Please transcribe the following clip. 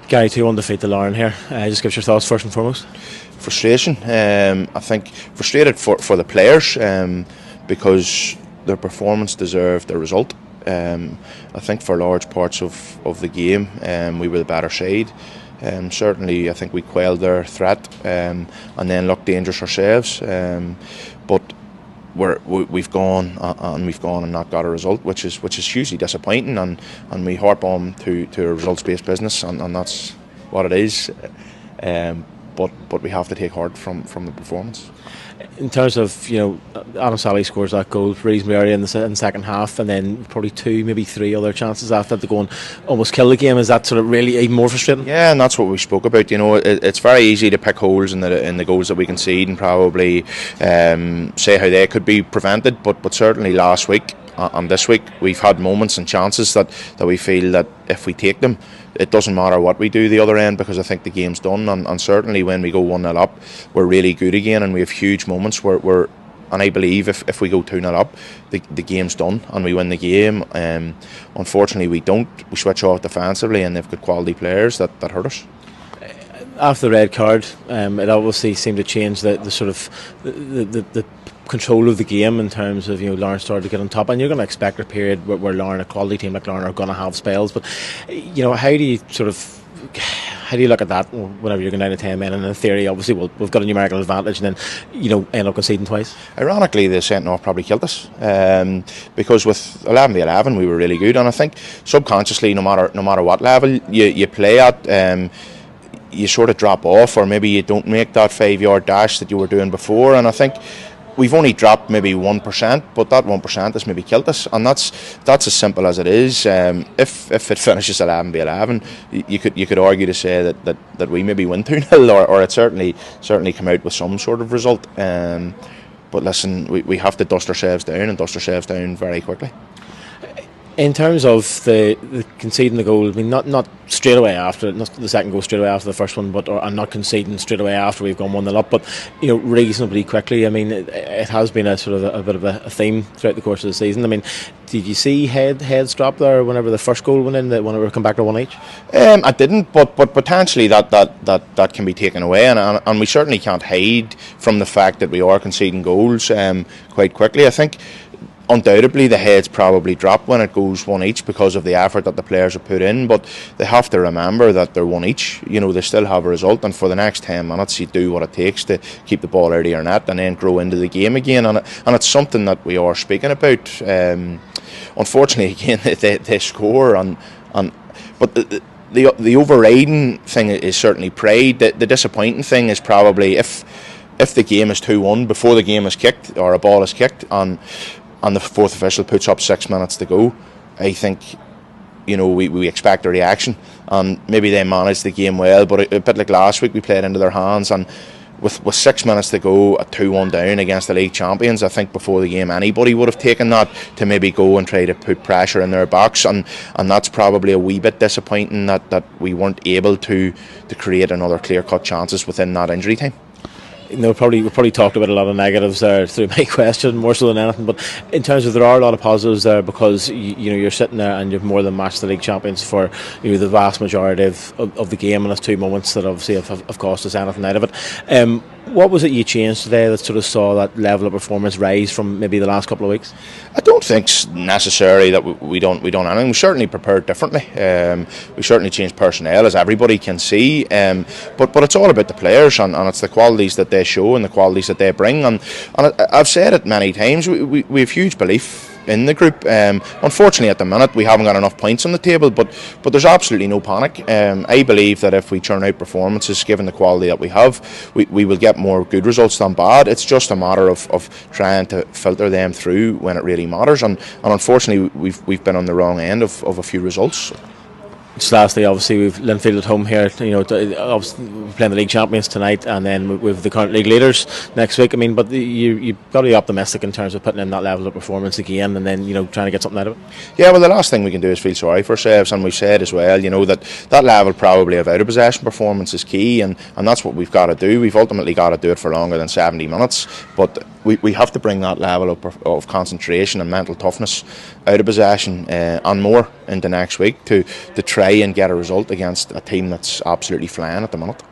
Gary, 2-1 defeat to Larne here. Just give us your thoughts first and foremost. Frustration. I think frustrated for the players because their performance deserved the result. I think for large parts of the game we were the better side. Certainly I think we quelled their threat and then looked dangerous ourselves. But we've gone and not got a result, which is hugely disappointing, and we harp on to a results-based business, and that's what it is. But we have to take heart from the performance. In terms of, Adam Sally scores that goal reasonably early in the second half, and then probably 2, maybe 3 other chances after that to go and almost kill the game. Is that sort of really even more frustrating? Yeah, and that's what we spoke about. It's very easy to pick holes in the goals that we concede and probably say how they could be prevented. But certainly last week and this week we've had moments and chances that we feel that if we take them, it doesn't matter what we do the other end, because I think the game's done, and certainly when we go 1-0 up we're really good again, and we have huge moments where and I believe if we go 2-0 up the game's done and we win the game. Unfortunately we don't. We switch off defensively and they've got quality players that hurt us. After the red card, it obviously seemed to change the sort of the control of the game in terms of Larne started to get on top, and you're going to expect a period where Larne, a quality team like Larne, are going to have spells. But how do you look at that whenever you're going down to 10 men? And in theory, obviously, we've got a numerical advantage, and then end up conceding twice. Ironically, the sending off probably killed us because with 11v11 we were really good, and I think subconsciously, no matter what level you play at, you sort of drop off, or maybe you don't make that 5-yard dash that you were doing before. And I think we've only dropped maybe 1%, but that 1% has maybe killed us, and that's as simple as it is. If it finishes 11v11, you could argue to say that we maybe win 2-0, or it certainly come out with some sort of result. But listen, we have to dust ourselves down very quickly. In terms of the conceding the goal, I mean, not straight away after, not the second goal straight away after the first one, and not conceding straight away after we've gone 1-0 up, but reasonably quickly. I mean, it has been a sort of a bit of a theme throughout the course of the season. I mean, did you see heads drop there whenever the first goal went in, whenever we come back to 1 each? I didn't, but potentially that can be taken away, and we certainly can't hide from the fact that we are conceding goals quite quickly. I think undoubtedly the heads probably drop when it goes 1 each because of the effort that the players have put in, but they have to remember that they're 1 each. They still have a result, and for the next 10 minutes you do what it takes to keep the ball out of your net and then grow into the game again, and it's something that we are speaking about. Unfortunately, again, they score, but the overriding thing is certainly pride. The disappointing thing is probably if the game is 2-1 before the game is kicked, or a ball is kicked, and the fourth official puts up 6 minutes to go, I think we expect a reaction, and maybe they managed the game well, but a bit like last week we played into their hands, and with 6 minutes to go at 2-1 down against the league champions, I think before the game anybody would have taken that to maybe go and try to put pressure in their box, and that's probably a wee bit disappointing that we weren't able to create another clear-cut chances within that injury time. We probably talked about a lot of negatives there through my question, more so than anything, but in terms of, there are a lot of positives there, because you're sitting there and you've more than matched the league champions for the vast majority of the game, and it's 2 moments that obviously have cost us anything out of it. What was it you changed today that sort of saw that level of performance rise from maybe the last couple of weeks? I don't think it's necessary that we don't anything. We certainly prepared differently. We certainly changed personnel, as everybody can see. But it's all about the players, and it's the qualities that they show and the qualities that they bring. And I've said it many times. We have huge belief in the group. Unfortunately, at the minute we haven't got enough points on the table, but there's absolutely no panic. I believe that if we churn out performances, given the quality that we have, we will get more good results than bad. It's just a matter of trying to filter them through when it really matters, and unfortunately we've been on the wrong end of a few results. Just lastly, obviously we've Linfield at home here. Obviously we're playing the league champions tonight, and then with the current league leaders next week. I mean, but you've got to be optimistic in terms of putting in that level of performance again, and then trying to get something out of it. Yeah, well, the last thing we can do is feel sorry for ourselves, and we've said as well, that level probably of out of possession performance is key, and that's what we've got to do. We've ultimately got to do it for longer than 70 minutes, but we have to bring that level of concentration and mental toughness out of possession and more into next week to try and get a result against a team that's absolutely flying at the minute.